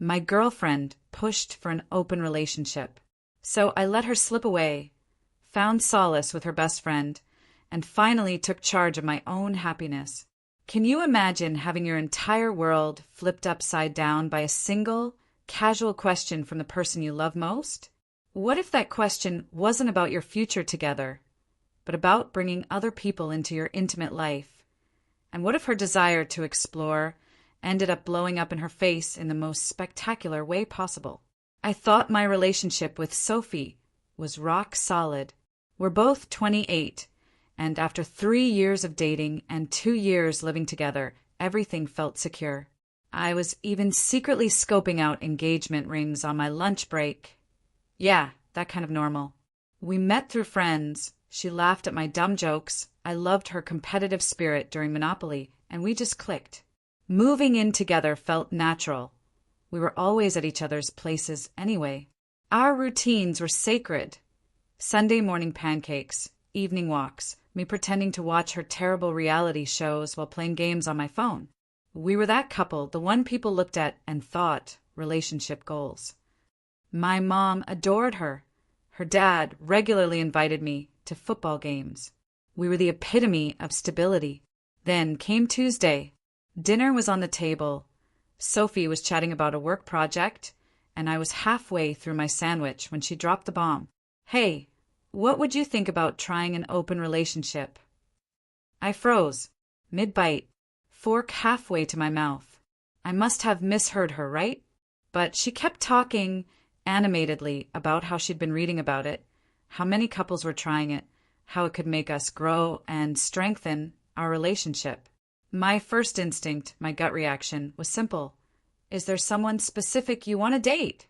My girlfriend pushed for an open relationship. So I let her slip away, found solace with her best friend, and finally took charge of my own happiness. Can you imagine having your entire world flipped upside down by a single, casual question from the person you love most? What if that question wasn't about your future together, but about bringing other people into your intimate life? And what if her desire to explore ended up blowing up in her face in the most spectacular way possible? I thought my relationship with Sophie was rock solid. We're both 28, and after 3 years of dating and 2 years living together, everything felt secure. I was even secretly scoping out engagement rings on my lunch break. Yeah, that kind of normal. We met through friends. She laughed at my dumb jokes. I loved her competitive spirit during Monopoly, and we just clicked. Moving in together felt natural. We were always at each other's places anyway. Our routines were sacred. Sunday morning pancakes, evening walks, me pretending to watch her terrible reality shows while playing games on my phone. We were that couple, the one people looked at and thought relationship goals. My mom adored her. Her dad regularly invited me to football games. We were the epitome of stability. Then came Tuesday. Dinner was on the table. Sophie was chatting about a work project, and I was halfway through my sandwich when she dropped the bomb. Hey, what would you think about trying an open relationship? I froze, mid-bite, fork halfway to my mouth. I must have misheard her, right? But she kept talking animatedly about how she'd been reading about it, how many couples were trying it, how it could make us grow and strengthen our relationship. My first instinct, my gut reaction, was simple. Is there someone specific you want to date?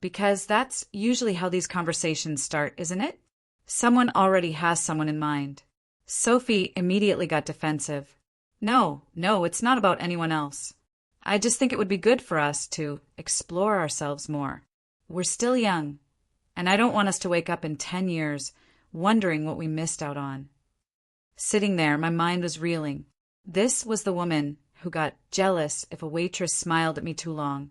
Because that's usually how these conversations start, isn't it? Someone already has someone in mind. Sophie immediately got defensive. No, it's not about anyone else. I just think it would be good for us to explore ourselves more. We're still young, and I don't want us to wake up in 10 years wondering what we missed out on. Sitting there, my mind was reeling. This was the woman who got jealous if a waitress smiled at me too long,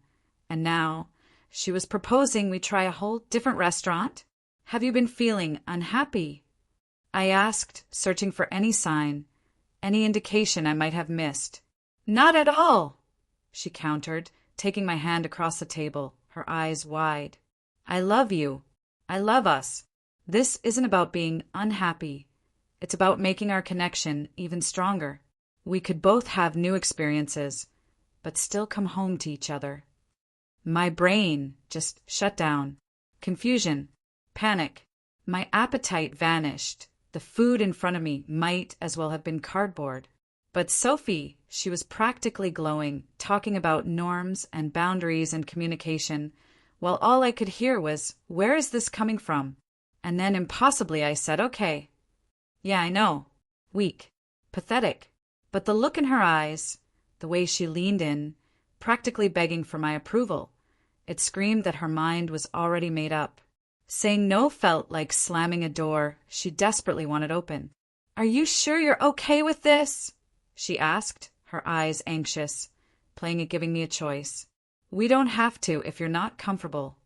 and now she was proposing we try a whole different restaurant. Have you been feeling unhappy? I asked, searching for any sign, any indication I might have missed. Not at all, she countered, taking my hand across the table, her eyes wide. I love you. I love us. This isn't about being unhappy. It's about making our connection even stronger. We could both have new experiences, but still come home to each other. My brain just shut down. Confusion, panic. My appetite vanished. The food in front of me might as well have been cardboard. But Sophie, she was practically glowing, talking about norms and boundaries and communication, while all I could hear was, where is this coming from? And then impossibly I said, okay. Yeah, I know. Weak. Pathetic. But the look in her eyes, the way she leaned in, practically begging for my approval, it screamed that her mind was already made up. Saying no felt like slamming a door she desperately wanted open. Are you sure you're okay with this? She asked, her eyes anxious, playing at giving me a choice. We don't have to if you're not comfortable.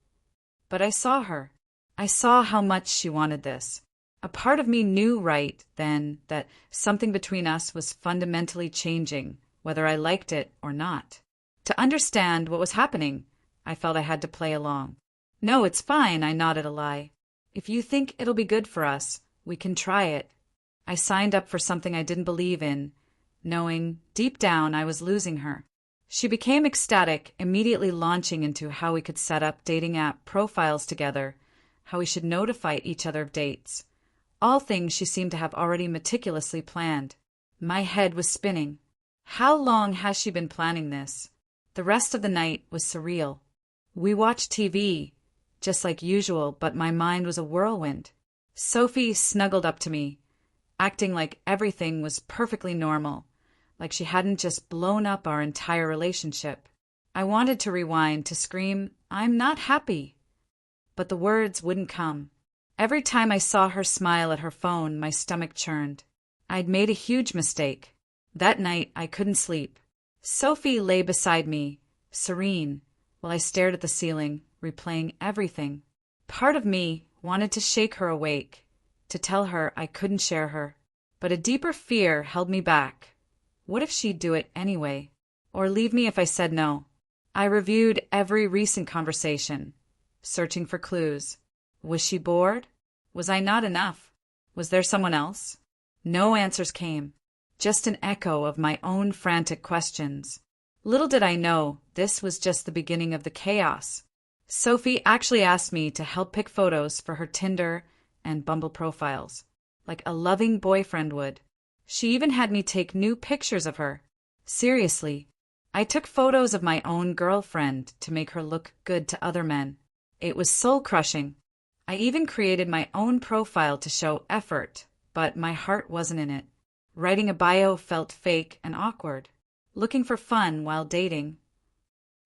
But I saw her. I saw how much she wanted this. A part of me knew right then that something between us was fundamentally changing, whether I liked it or not. To understand what was happening, I felt I had to play along. No, it's fine, I nodded a lie. If you think it'll be good for us, we can try it. I signed up for something I didn't believe in, knowing deep down I was losing her. She became ecstatic, immediately launching into how we could set up dating app profiles together, how we should notify each other of dates. All things she seemed to have already meticulously planned. My head was spinning. How long has she been planning this? The rest of the night was surreal. We watched TV, just like usual, but my mind was a whirlwind. Sophie snuggled up to me, acting like everything was perfectly normal, like she hadn't just blown up our entire relationship. I wanted to rewind, to scream, I'm not happy. But the words wouldn't come. Every time I saw her smile at her phone, my stomach churned. I'd made a huge mistake. That night, I couldn't sleep. Sophie lay beside me, serene, while I stared at the ceiling, replaying everything. Part of me wanted to shake her awake, to tell her I couldn't share her. But a deeper fear held me back. What if she'd do it anyway? Or leave me if I said no? I reviewed every recent conversation, searching for clues. Was she bored? Was I not enough? Was there someone else? No answers came, just an echo of my own frantic questions. Little did I know this was just the beginning of the chaos. Sophie actually asked me to help pick photos for her Tinder and Bumble profiles, like a loving boyfriend would. She even had me take new pictures of her. Seriously, I took photos of my own girlfriend to make her look good to other men. It was soul-crushing. I even created my own profile to show effort, but my heart wasn't in it. Writing a bio felt fake and awkward. Looking for fun while dating,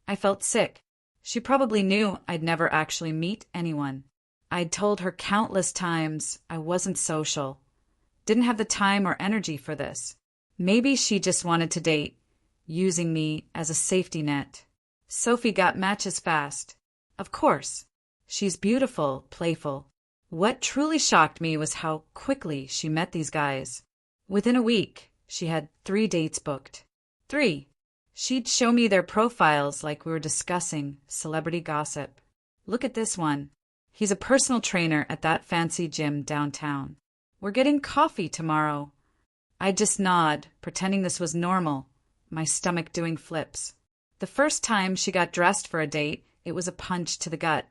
I felt sick. She probably knew I'd never actually meet anyone. I'd told her countless times I wasn't social, didn't have the time or energy for this. Maybe she just wanted to date, using me as a safety net. Sophie got matches fast. Of course. She's beautiful, playful. What truly shocked me was how quickly she met these guys. Within a week, she had 3 dates booked. 3. She'd show me their profiles like we were discussing celebrity gossip. Look at this one. He's a personal trainer at that fancy gym downtown. We're getting coffee tomorrow. I'd just nod, pretending this was normal, my stomach doing flips. The first time she got dressed for a date, it was a punch to the gut.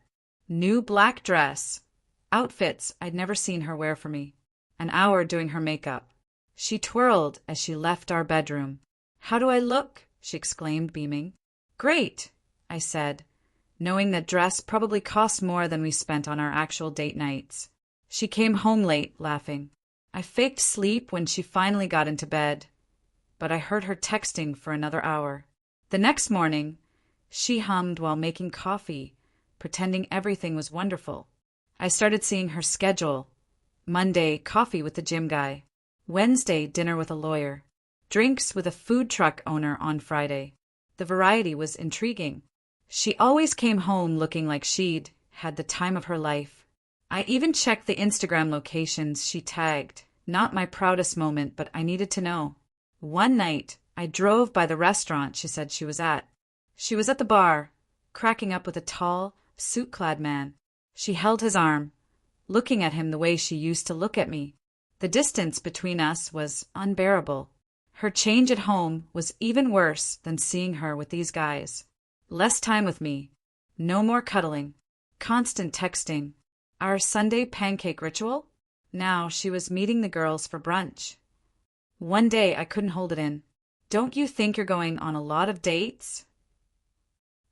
New black dress. Outfits I'd never seen her wear for me. An hour doing her makeup. She twirled as she left our bedroom. "How do I look?" she exclaimed, beaming. "Great," I said, knowing that dress probably cost more than we spent on our actual date nights. She came home late, laughing. I faked sleep when she finally got into bed, but I heard her texting for another hour. The next morning, she hummed while making coffee, pretending everything was wonderful. I started seeing her schedule. Monday, coffee with the gym guy. Wednesday, dinner with a lawyer. Drinks with a food truck owner on Friday. The variety was intriguing. She always came home looking like she'd had the time of her life. I even checked the Instagram locations she tagged. Not my proudest moment, but I needed to know. One night, I drove by the restaurant she said she was at. She was at the bar, cracking up with a tall, suit-clad man. She held his arm, looking at him the way she used to look at me. The distance between us was unbearable. Her change at home was even worse than seeing her with these guys. Less time with me. No more cuddling. Constant texting. Our Sunday pancake ritual? Now she was meeting the girls for brunch. One day I couldn't hold it in. "Don't you think you're going on a lot of dates?"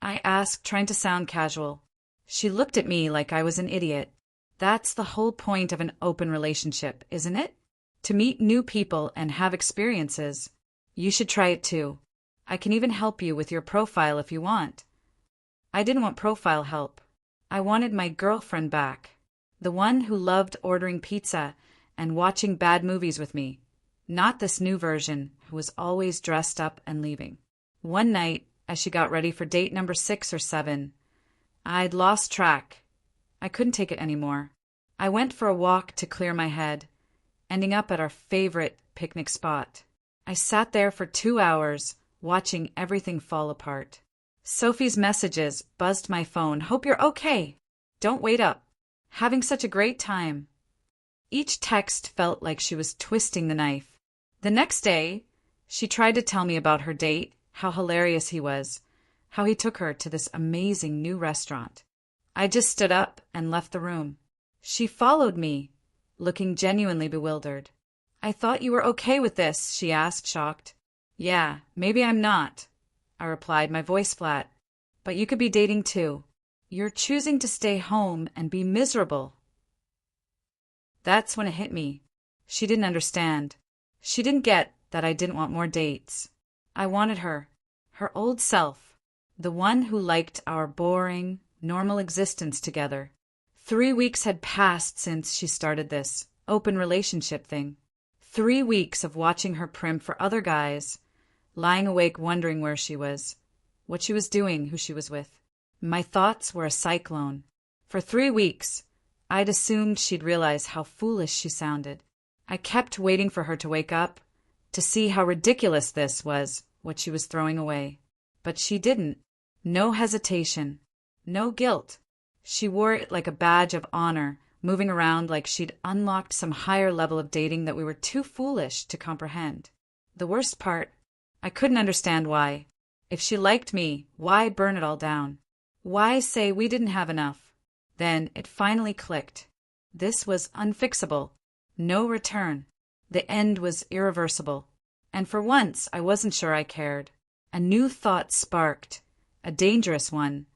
I asked, trying to sound casual. She looked at me like I was an idiot. That's the whole point of an open relationship, isn't it? To meet new people and have experiences. You should try it too. I can even help you with your profile if you want. I didn't want profile help. I wanted my girlfriend back. The one who loved ordering pizza and watching bad movies with me. Not this new version who was always dressed up and leaving. One night, as she got ready for date number 6 or 7, I'd lost track. I couldn't take it anymore. I went for a walk to clear my head, ending up at our favorite picnic spot. I sat there for 2 hours, watching everything fall apart. Sophie's messages buzzed my phone. "Hope you're okay. Don't wait up. Having such a great time." Each text felt like she was twisting the knife. The next day, she tried to tell me about her date, how hilarious he was, how he took her to this amazing new restaurant. I just stood up and left the room. She followed me, looking genuinely bewildered. "I thought you were okay with this," she asked, shocked. "Yeah, maybe I'm not," I replied, my voice flat. "But you could be dating too. You're choosing to stay home and be miserable." That's when it hit me. She didn't understand. She didn't get that I didn't want more dates. I wanted her, her old self, the one who liked our boring, normal existence together. 3 weeks had passed since she started this open relationship thing. 3 weeks of watching her prim for other guys, lying awake wondering where she was, what she was doing, who she was with. My thoughts were a cyclone. For 3 weeks, I'd assumed she'd realize how foolish she sounded. I kept waiting for her to wake up, to see how ridiculous this was, what she was throwing away. But she didn't. No hesitation. No guilt. She wore it like a badge of honor, moving around like she'd unlocked some higher level of dating that we were too foolish to comprehend. The worst part, I couldn't understand why. If she liked me, why burn it all down? Why say we didn't have enough? Then it finally clicked. This was unfixable. No return. The end was irreversible. And for once, I wasn't sure I cared. A new thought sparked. A dangerous one.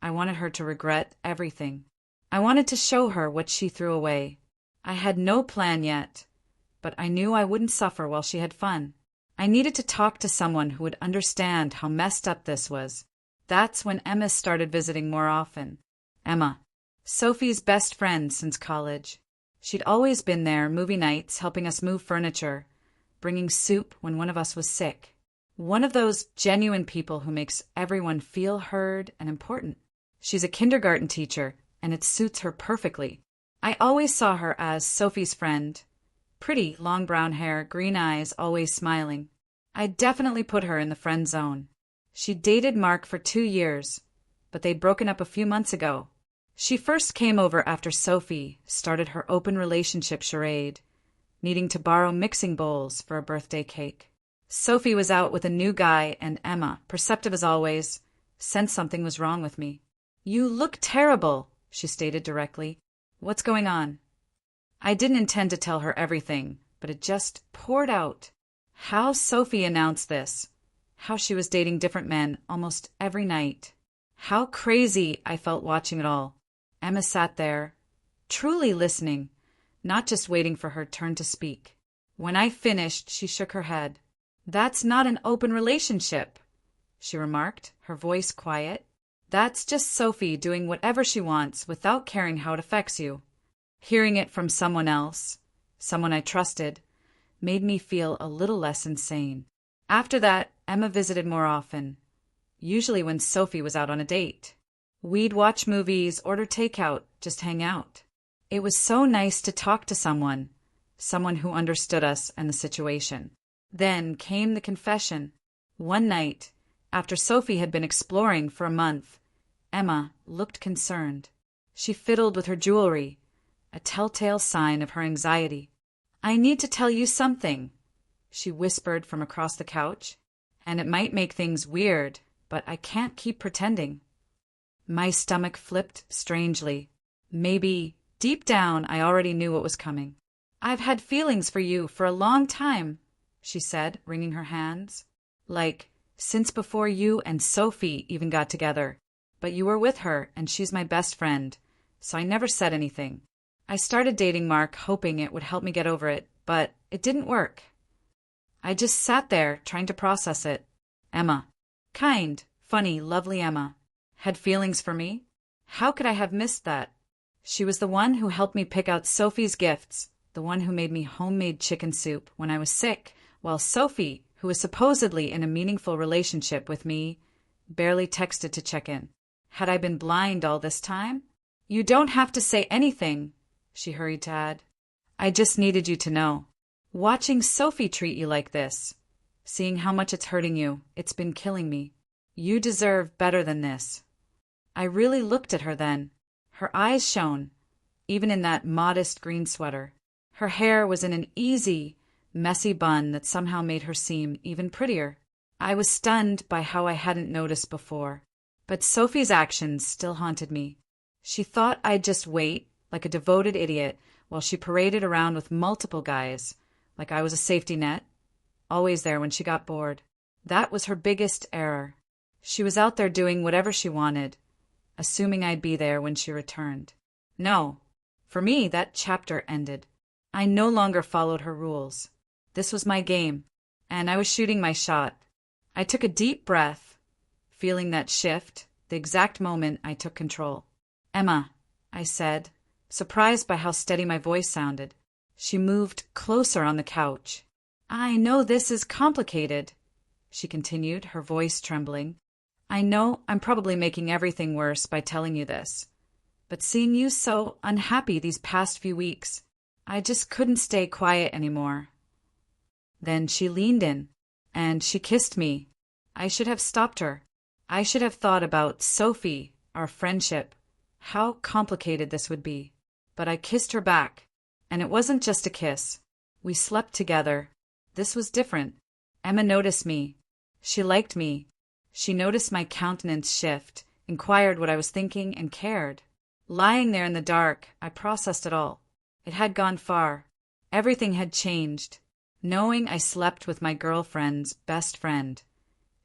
I wanted her to regret everything. I wanted to show her what she threw away. I had no plan yet, but I knew I wouldn't suffer while she had fun. I needed to talk to someone who would understand how messed up this was. That's when Emma started visiting more often. Emma, Sophie's best friend since college. She'd always been there, movie nights, helping us move furniture, bringing soup when one of us was sick. One of those genuine people who makes everyone feel heard and important. She's a kindergarten teacher, and it suits her perfectly. I always saw her as Sophie's friend. Pretty, long brown hair, green eyes, always smiling. I'd definitely put her in the friend zone. She dated Mark for 2 years, but they'd broken up a few months ago. She first came over after Sophie started her open relationship charade, needing to borrow mixing bowls for a birthday cake. Sophie was out with a new guy, and Emma, perceptive as always, sensed something was wrong with me. "You look terrible," she stated directly. "What's going on?" I didn't intend to tell her everything, but it just poured out. How Sophie announced this. How she was dating different men almost every night. How crazy I felt watching it all. Emma sat there, truly listening, not just waiting for her turn to speak. When I finished, she shook her head. "That's not an open relationship," she remarked, her voice quiet. "That's just Sophie doing whatever she wants without caring how it affects you." Hearing it from someone else, someone I trusted, made me feel a little less insane. After that, Emma visited more often, usually when Sophie was out on a date. We'd watch movies, order takeout, just hang out. It was so nice to talk to someone who understood us and the situation. Then came the confession. One night, after Sophie had been exploring for a month, Emma looked concerned. She fiddled with her jewelry, a telltale sign of her anxiety. "I need to tell you something," she whispered from across the couch. "And it might make things weird, but I can't keep pretending." My stomach flipped strangely. Maybe, deep down, I already knew what was coming. "I've had feelings for you for a long time," she said, wringing her hands. "Like, since before you and Sophie even got together. But you were with her, and she's my best friend, so I never said anything. I started dating Mark hoping it would help me get over it, but it didn't work. I just sat there trying to process it. Emma, kind, funny, lovely Emma, had feelings for me? How could I have missed that? She was the one who helped me pick out Sophie's gifts, the one who made me homemade chicken soup when I was sick, while Sophie, who was supposedly in a meaningful relationship with me, barely texted to check in. Had I been blind all this time? "You don't have to say anything," she hurried to add. "I just needed you to know. Watching Sophie treat you like this, seeing how much it's hurting you, it's been killing me. You deserve better than this." I really looked at her then. Her eyes shone, even in that modest green sweater. Her hair was in an easy, messy bun that somehow made her seem even prettier. I was stunned by how I hadn't noticed before. But Sophie's actions still haunted me. She thought I'd just wait, like a devoted idiot, while she paraded around with multiple guys, like I was a safety net, always there when she got bored. That was her biggest error. She was out there doing whatever she wanted, assuming I'd be there when she returned. No, for me that chapter ended. I no longer followed her rules. This was my game, and I was shooting my shot. I took a deep breath, feeling that shift, the exact moment I took control. "Emma," I said, surprised by how steady my voice sounded. She moved closer on the couch. "I know this is complicated," she continued, her voice trembling. I know I'm probably making everything worse by telling you this, but seeing you so unhappy these past few weeks, I just couldn't stay quiet anymore. Then she leaned in, and she kissed me. I should have stopped her. I should have thought about Sophie, our friendship, how complicated this would be. But I kissed her back, and it wasn't just a kiss. We slept together. This was different. Emma noticed me. She liked me. She noticed my countenance shift, inquired what I was thinking, and cared. Lying there in the dark, I processed it all. It had gone far. Everything had changed. Knowing I slept with my girlfriend's best friend.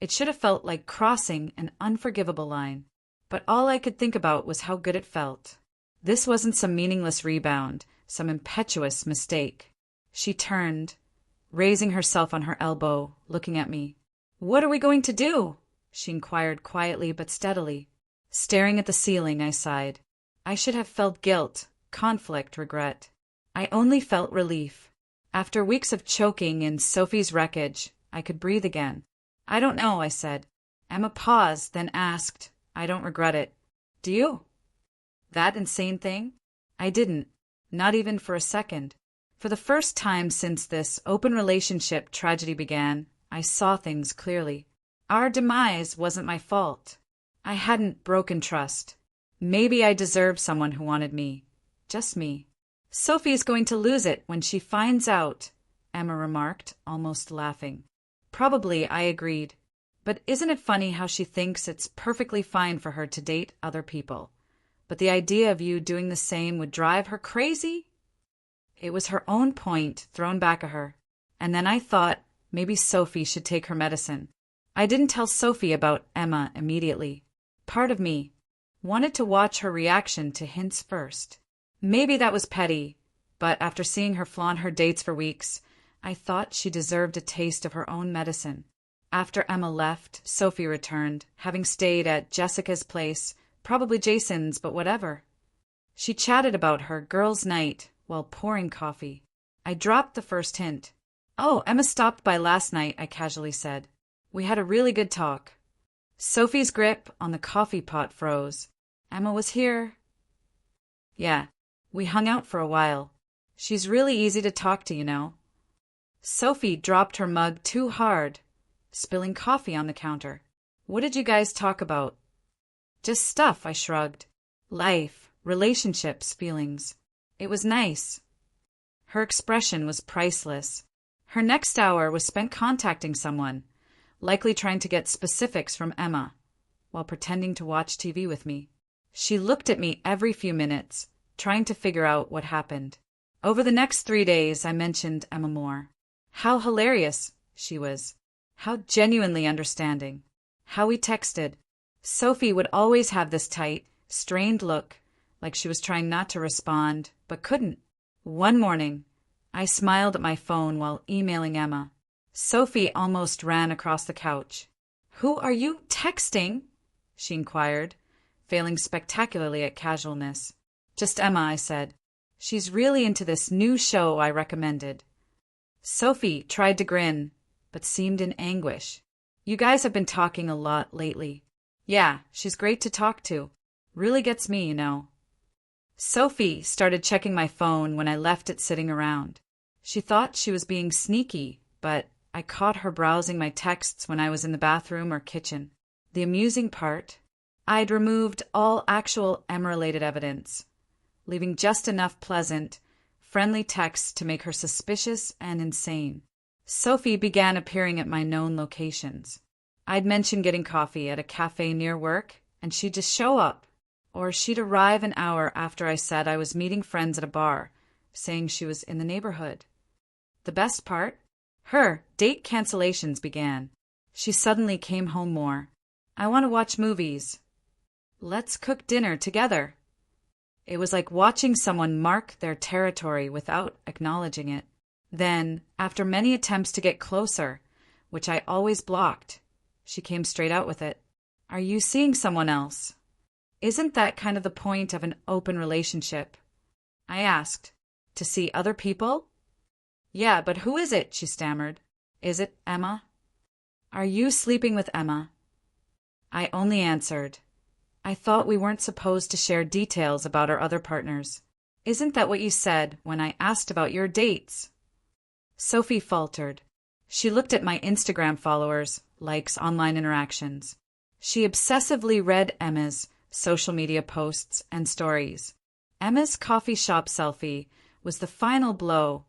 It should have felt like crossing an unforgivable line. But all I could think about was how good it felt. This wasn't some meaningless rebound, some impetuous mistake. She turned, raising herself on her elbow, looking at me. "What are we going to do?" she inquired quietly but steadily. Staring at the ceiling, I sighed. I should have felt guilt, conflict, regret. I only felt relief. After weeks of choking in Sophie's wreckage, I could breathe again. "I don't know," I said. Emma paused, then asked, "I don't regret it. Do you?" That insane thing? I didn't. Not even for a second. For the first time since this open relationship tragedy began, I saw things clearly. Our demise wasn't my fault. I hadn't broken trust. Maybe I deserved someone who wanted me. Just me. "Sophie's going to lose it when she finds out," Emma remarked, almost laughing. Probably, I agreed. But isn't it funny how she thinks it's perfectly fine for her to date other people? But the idea of you doing the same would drive her crazy? It was her own point thrown back at her. And then I thought maybe Sophie should take her medicine. I didn't tell Sophie about Emma immediately. Part of me wanted to watch her reaction to hints first. Maybe that was petty, but after seeing her flaunt her dates for weeks, I thought she deserved a taste of her own medicine. After Emma left, Sophie returned, having stayed at Jessica's place, probably Jason's, but whatever. She chatted about her girls' night while pouring coffee. I dropped the first hint. "Oh, Emma stopped by last night," I casually said. "We had a really good talk." Sophie's grip on the coffee pot froze. "Emma was here?" "Yeah, we hung out for a while. She's really easy to talk to, you know." Sophie dropped her mug too hard, spilling coffee on the counter. "What did you guys talk about?" "Just stuff," I shrugged. "Life, relationships, feelings. It was nice." Her expression was priceless. Her next hour was spent contacting someone, likely trying to get specifics from Emma, while pretending to watch TV with me. She looked at me every few minutes, trying to figure out what happened. Over the next 3 days, I mentioned Emma more. How hilarious she was. How genuinely understanding. How we texted. Sophie would always have this tight, strained look, like she was trying not to respond, but couldn't. One morning, I smiled at my phone while emailing Emma. Sophie almost ran across the couch. "Who are you texting?" she inquired, failing spectacularly at casualness. "Just Emma," I said. "She's really into this new show I recommended." Sophie tried to grin, but seemed in anguish. "You guys have been talking a lot lately." "Yeah, she's great to talk to. Really gets me, you know." Sophie started checking my phone when I left it sitting around. She thought she was being sneaky, but I caught her browsing my texts when I was in the bathroom or kitchen. The amusing part, I'd removed all actual Emma-related evidence, leaving just enough pleasant, friendly texts to make her suspicious and insane. Sophie began appearing at my known locations. I'd mentioned getting coffee at a cafe near work, and she'd just show up. Or she'd arrive an hour after I said I was meeting friends at a bar, saying she was in the neighborhood. The best part? Her date cancellations began. She suddenly came home more. "I want to watch movies." "Let's cook dinner together." It was like watching someone mark their territory without acknowledging it. Then, after many attempts to get closer, which I always blocked, she came straight out with it. "Are you seeing someone else?" "Isn't that kind of the point of an open relationship?" I asked. "To see other people?" "Yeah, but who is it?" she stammered. "Is it Emma?" "Are you sleeping with Emma?" I only answered, I thought we weren't supposed to share details about our other partners. Isn't that what you said when I asked about your dates? Sophie faltered. She looked at my Instagram followers, likes, online interactions. She obsessively read Emma's social media posts and stories. Emma's coffee shop selfie was the final blow,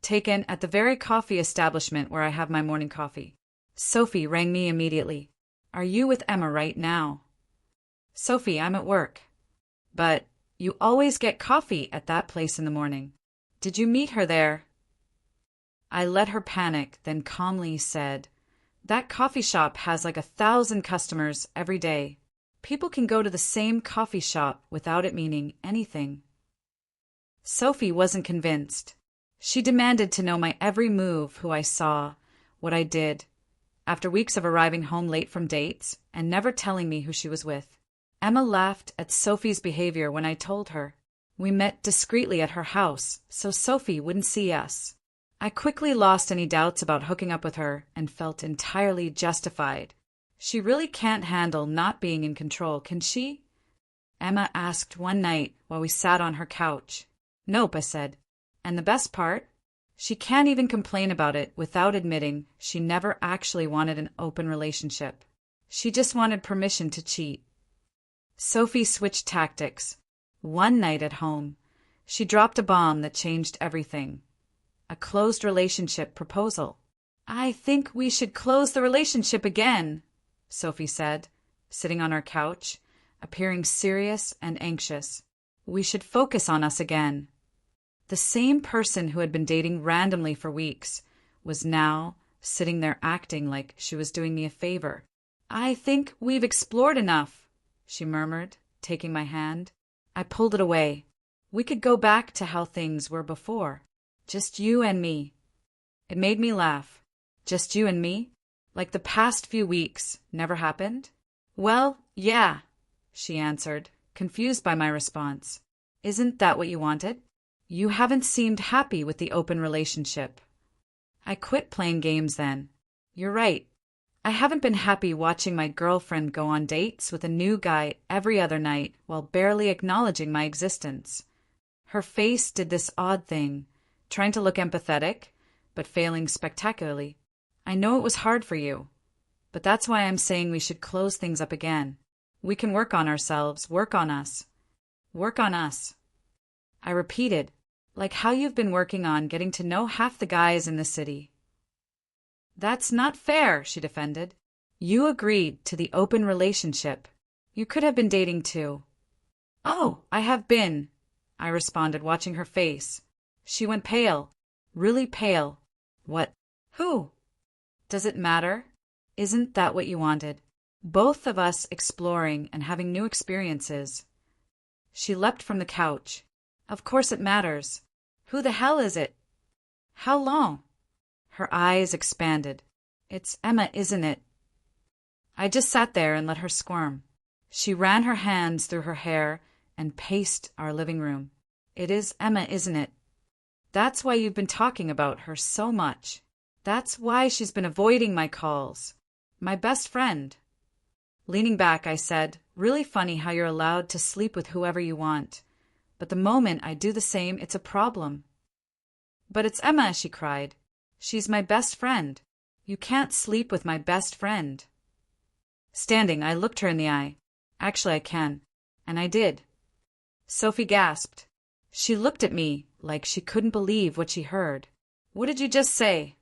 taken at the very coffee establishment where I have my morning coffee. Sophie rang me immediately. Are you with Emma right now? Sophie, I'm at work. But you always get coffee at that place in the morning. Did you meet her there? I let her panic, then calmly said, that coffee shop has like 1,000 customers every day. People can go to the same coffee shop without it meaning anything. Sophie wasn't convinced. She demanded to know my every move, who I saw, what I did, after weeks of arriving home late from dates and never telling me who she was with. Emma laughed at Sophie's behavior when I told her. We met discreetly at her house, so Sophie wouldn't see us. I quickly lost any doubts about hooking up with her and felt entirely justified. She really can't handle not being in control, can she? Emma asked one night while we sat on her couch. Nope, I said. And the best part? She can't even complain about it without admitting she never actually wanted an open relationship. She just wanted permission to cheat. Sophie switched tactics. One night at home, she dropped a bomb that changed everything. A closed relationship proposal. I think we should close the relationship again, Sophie said, sitting on our couch, appearing serious and anxious. We should focus on us again. The same person who had been dating randomly for weeks was now sitting there acting like she was doing me a favor. I think we've explored enough, she murmured, taking my hand. I pulled it away. We could go back to how things were before. Just you and me. It made me laugh. Just you and me? Like the past few weeks never happened? Well, yeah, she answered, confused by my response. Isn't that what you wanted? You haven't seemed happy with the open relationship. I quit playing games then. You're right. I haven't been happy watching my girlfriend go on dates with a new guy every other night while barely acknowledging my existence. Her face did this odd thing, trying to look empathetic, but failing spectacularly. I know it was hard for you, but that's why I'm saying we should close things up again. We can work on ourselves, work on us. Work on us. I repeated, like how you've been working on getting to know half the guys in the city. That's not fair, she defended. You agreed to the open relationship. You could have been dating too. Oh, I have been, I responded, watching her face. She went pale, really pale. What? Who? Does it matter? Isn't that what you wanted? Both of us exploring and having new experiences. She leapt from the couch. Of course it matters. Who the hell is it? How long? Her eyes expanded. It's Emma, isn't it? I just sat there and let her squirm. She ran her hands through her hair and paced our living room. It is Emma, isn't it? That's why you've been talking about her so much. That's why she's been avoiding my calls. My best friend. Leaning back, I said, really funny how you're allowed to sleep with whoever you want. But the moment I do the same, it's a problem. But it's Emma, she cried. She's my best friend. You can't sleep with my best friend. Standing, I looked her in the eye. Actually, I can. And I did. Sophie gasped. She looked at me like she couldn't believe what she heard. What did you just say?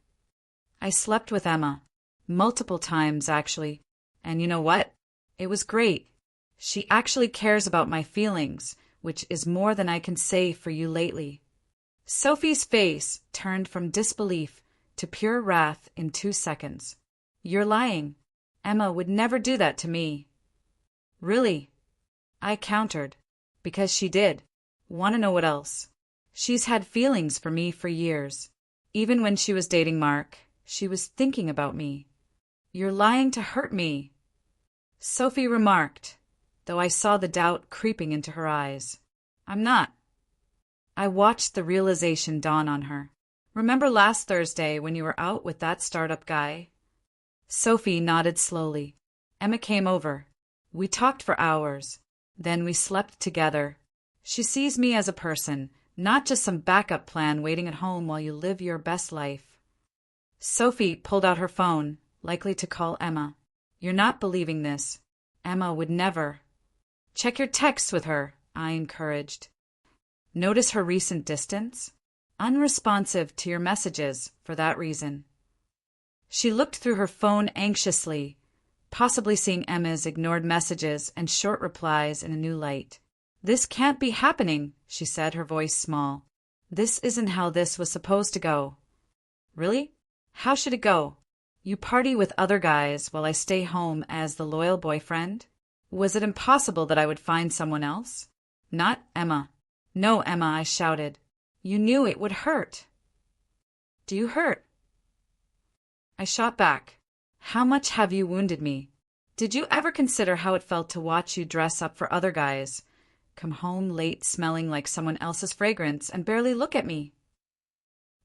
I slept with Emma. Multiple times, actually. And you know what? It was great. She actually cares about my feelings, which is more than I can say for you lately. Sophie's face turned from disbelief to pure wrath in 2 seconds. You're lying. Emma would never do that to me. Really? I countered. Because she did. Want to know what else? She's had feelings for me for years. Even when she was dating Mark, she was thinking about me. You're lying to hurt me, Sophie remarked, though I saw the doubt creeping into her eyes. I'm not. I watched the realization dawn on her. Remember last Thursday when you were out with that startup guy? Sophie nodded slowly. Emma came over. We talked for hours. Then we slept together. She sees me as a person, not just some backup plan waiting at home while you live your best life. Sophie pulled out her phone, likely to call Emma. You're not believing this. Emma would never. Check your texts with her, I encouraged. Notice her recent distance? Unresponsive to your messages for that reason. She looked through her phone anxiously, possibly seeing Emma's ignored messages and short replies in a new light. This can't be happening, she said, her voice small. This isn't how this was supposed to go. Really? How should it go? You party with other guys while I stay home as the loyal boyfriend? Was it impossible that I would find someone else? Not Emma. No, Emma, I shouted. You knew it would hurt. Do you hurt? I shot back. How much have you wounded me? Did you ever consider how it felt to watch you dress up for other guys, come home late smelling like someone else's fragrance, and barely look at me?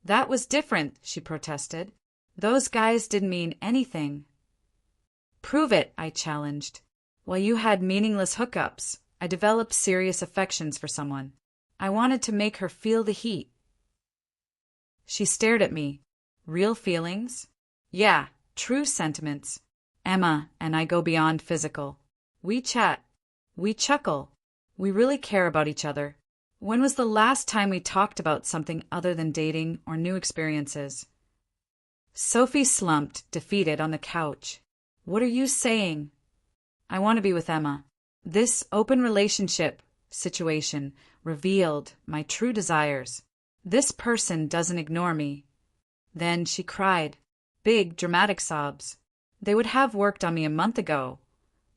That was different, she protested. Those guys didn't mean anything. Prove it, I challenged. While you had meaningless hookups, I developed serious affections for someone. I wanted to make her feel the heat. She stared at me. Real feelings? Yeah, true sentiments. Emma and I go beyond physical. We chat. We chuckle. We really care about each other. When was the last time we talked about something other than dating or new experiences? Sophie slumped, defeated, on the couch. What are you saying? I want to be with Emma. This open relationship situation revealed my true desires. This person doesn't ignore me. Then she cried. Big, dramatic sobs. They would have worked on me a month ago,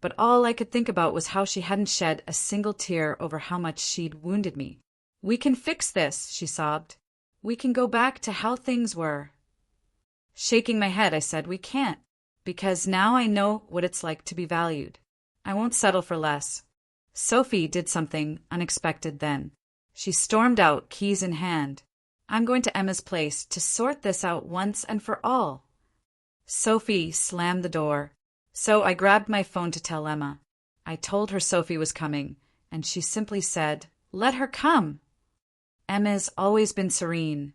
but all I could think about was how she hadn't shed a single tear over how much she'd wounded me. We can fix this, she sobbed. We can go back to how things were. Shaking my head, I said, we can't, because now I know what it's like to be valued. I won't settle for less. Sophie did something unexpected then. She stormed out, keys in hand. I'm going to Emma's place to sort this out once and for all. Sophie slammed the door. So I grabbed my phone to tell Emma. I told her Sophie was coming, and she simply said, let her come. Emma's always been serene.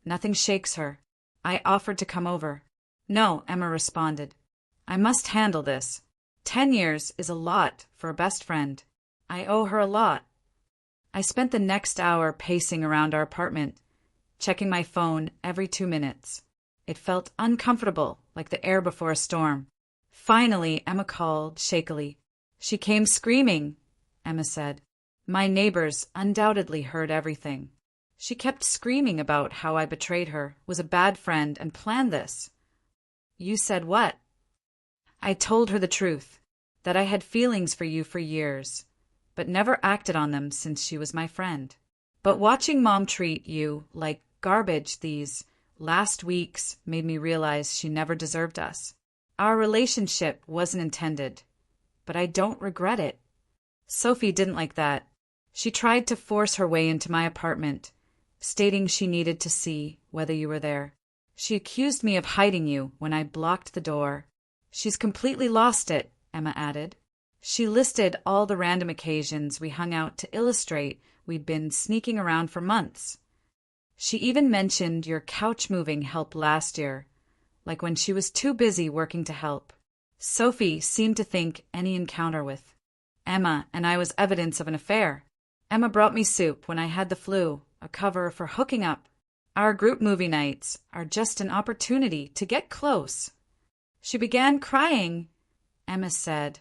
Nothing shakes her. I offered to come over. No, Emma responded. I must handle this. 10 years is a lot for a best friend. I owe her a lot. I spent the next hour pacing around our apartment, checking my phone every 2 minutes. It felt uncomfortable, like the air before a storm. Finally, Emma called, shakily. She came screaming, Emma said. My neighbors undoubtedly heard everything. She kept screaming about how I betrayed her, was a bad friend, and planned this. You said what? I told her the truth, that I had feelings for you for years, but never acted on them since she was my friend. But watching Mom treat you like garbage these last weeks made me realize she never deserved us. Our relationship wasn't intended, but I don't regret it. Sophie didn't like that. She tried to force her way into my apartment, stating she needed to see whether you were there. She accused me of hiding you when I blocked the door. She's completely lost it, Emma added. She listed all the random occasions we hung out to illustrate we'd been sneaking around for months. She even mentioned your couch moving help last year, like when she was too busy working to help. Sophie seemed to think any encounter with Emma and I was evidence of an affair. Emma brought me soup when I had the flu, a cover for hooking up. Our group movie nights are just an opportunity to get close. She began crying, Emma said,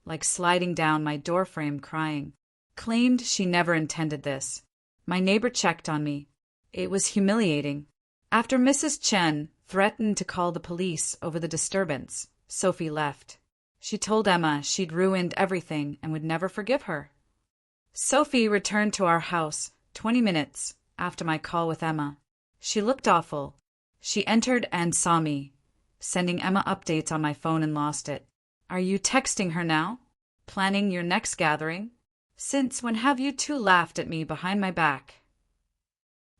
like sliding down my doorframe crying. Claimed she never intended this. My neighbor checked on me. It was humiliating. After Mrs. Chen threatened to call the police over the disturbance, Sophie left. She told Emma she'd ruined everything and would never forgive her. Sophie returned to our house 20 minutes after my call with Emma. She looked awful. She entered and saw me, sending Emma updates on my phone and lost it. Are you texting her now? Planning your next gathering? Since when have you two laughed at me behind my back?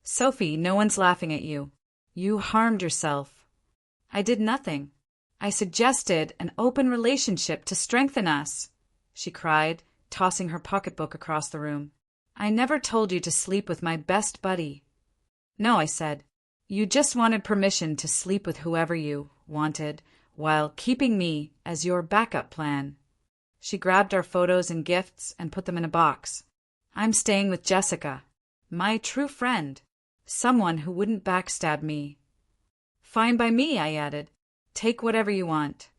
Sophie, no one's laughing at you. You harmed yourself. I did nothing. I suggested an open relationship to strengthen us, she cried, tossing her pocketbook across the room. I never told you to sleep with my best buddy. No, I said. You just wanted permission to sleep with whoever you wanted, while keeping me as your backup plan. She grabbed our photos and gifts and put them in a box. I'm staying with Jessica, my true friend, someone who wouldn't backstab me. Fine by me, I added. Take whatever you want.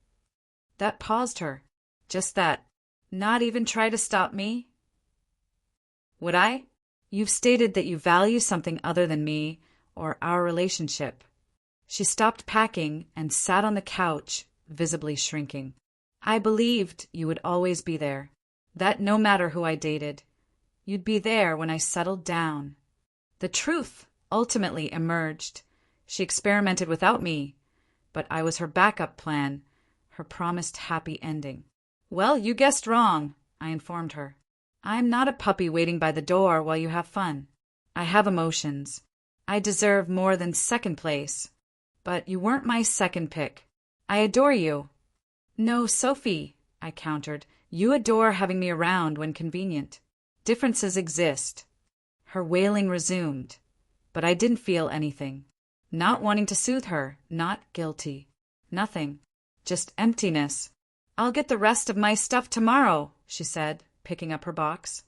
That paused her. Just that. Not even try to stop me? Would I? You've stated that you value something other than me or our relationship. She stopped packing and sat on the couch, visibly shrinking. I believed you would always be there, that no matter who I dated, you'd be there when I settled down. The truth ultimately emerged. She experimented without me, but I was her backup plan, her promised happy ending. Well, you guessed wrong, I informed her. I'm not a puppy waiting by the door while you have fun. I have emotions. I deserve more than second place. But you weren't my second pick. I adore you. No, Sophie, I countered. You adore having me around when convenient. Differences exist. Her wailing resumed, but I didn't feel anything. Not wanting to soothe her, not guilty. Nothing. Just emptiness. I'll get the rest of my stuff tomorrow, she said, picking up her box.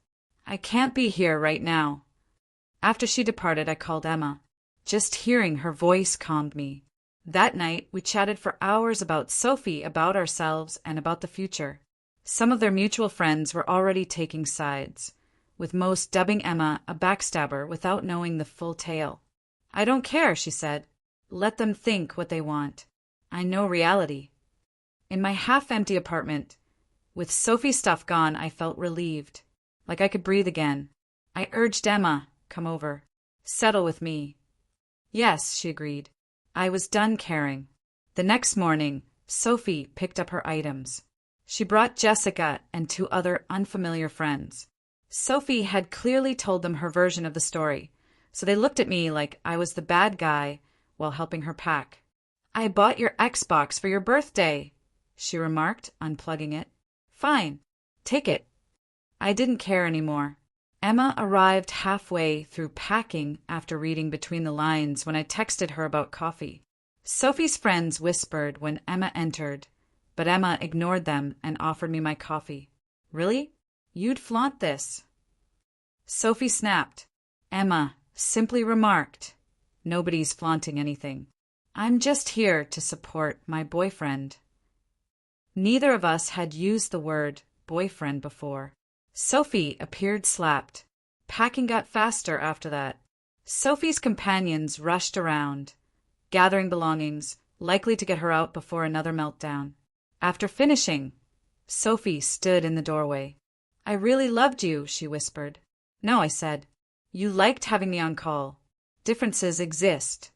I can't be here right now. After she departed, I called Emma. Just hearing her voice calmed me. That night, we chatted for hours about Sophie, about ourselves, and about the future. Some of their mutual friends were already taking sides, with most dubbing Emma a backstabber without knowing the full tale. I don't care, she said. Let them think what they want. I know reality. In my half-empty apartment, with Sophie's stuff gone, I felt relieved, like I could breathe again. I urged Emma, come over. Settle with me. Yes, she agreed. I was done caring. The next morning, Sophie picked up her items. She brought Jessica and 2 other unfamiliar friends. Sophie had clearly told them her version of the story, so they looked at me like I was the bad guy while helping her pack. I bought your Xbox for your birthday, she remarked, unplugging it. Fine, take it. I didn't care anymore. Emma arrived halfway through packing after reading between the lines when I texted her about coffee. Sophie's friends whispered when Emma entered, but Emma ignored them and offered me my coffee. Really? You'd flaunt this. Sophie snapped. Emma simply remarked, nobody's flaunting anything. I'm just here to support my boyfriend. Neither of us had used the word boyfriend before. Sophie appeared slapped. Packing got faster after that. Sophie's companions rushed around, gathering belongings, likely to get her out before another meltdown. After finishing, Sophie stood in the doorway. I really loved you, she whispered. No, I said. You liked having me on call. Differences exist.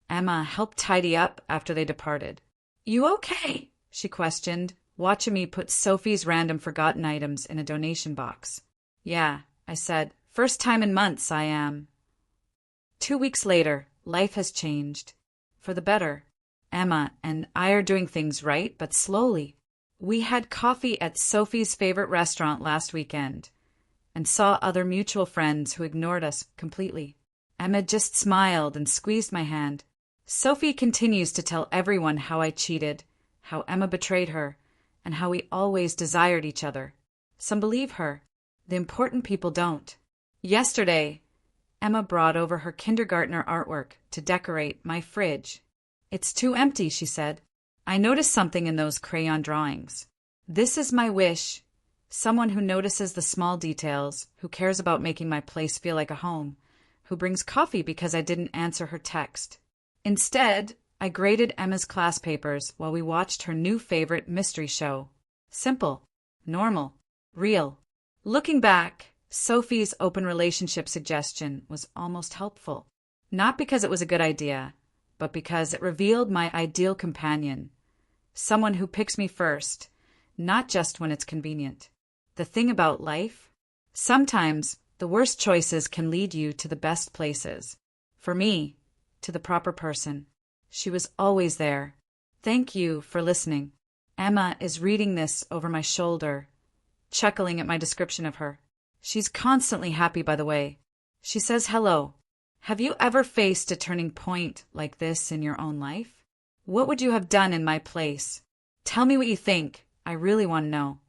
Emma helped tidy up after they departed. You okay? She questioned, watching me put Sophie's random forgotten items in a donation box. Yeah, I said. First time in months, I am. 2 weeks later, life has changed. For the better. Emma and I are doing things right, but slowly. We had coffee at Sophie's favorite restaurant last weekend and saw other mutual friends who ignored us completely. Emma just smiled and squeezed my hand. Sophie continues to tell everyone how I cheated, how Emma betrayed her, and how we always desired each other. Some believe her. The important people don't. Yesterday, Emma brought over her kindergartner artwork to decorate my fridge. It's too empty, she said. I noticed something in those crayon drawings. This is my wish. Someone who notices the small details, who cares about making my place feel like a home, who brings coffee because I didn't answer her text. Instead, I graded Emma's class papers while we watched her new favorite mystery show. Simple, normal, real. Looking back, Sophie's open relationship suggestion was almost helpful. Not because it was a good idea, but because it revealed my ideal companion. Someone who picks me first, not just when it's convenient. The thing about life? Sometimes the worst choices can lead you to the best places. For me, to the proper person. She was always there. Thank you for listening. Emma is reading this over my shoulder, chuckling at my description of her. She's constantly happy, by the way. She says hello. Have you ever faced a turning point like this in your own life? What would you have done in my place? Tell me what you think. I really want to know.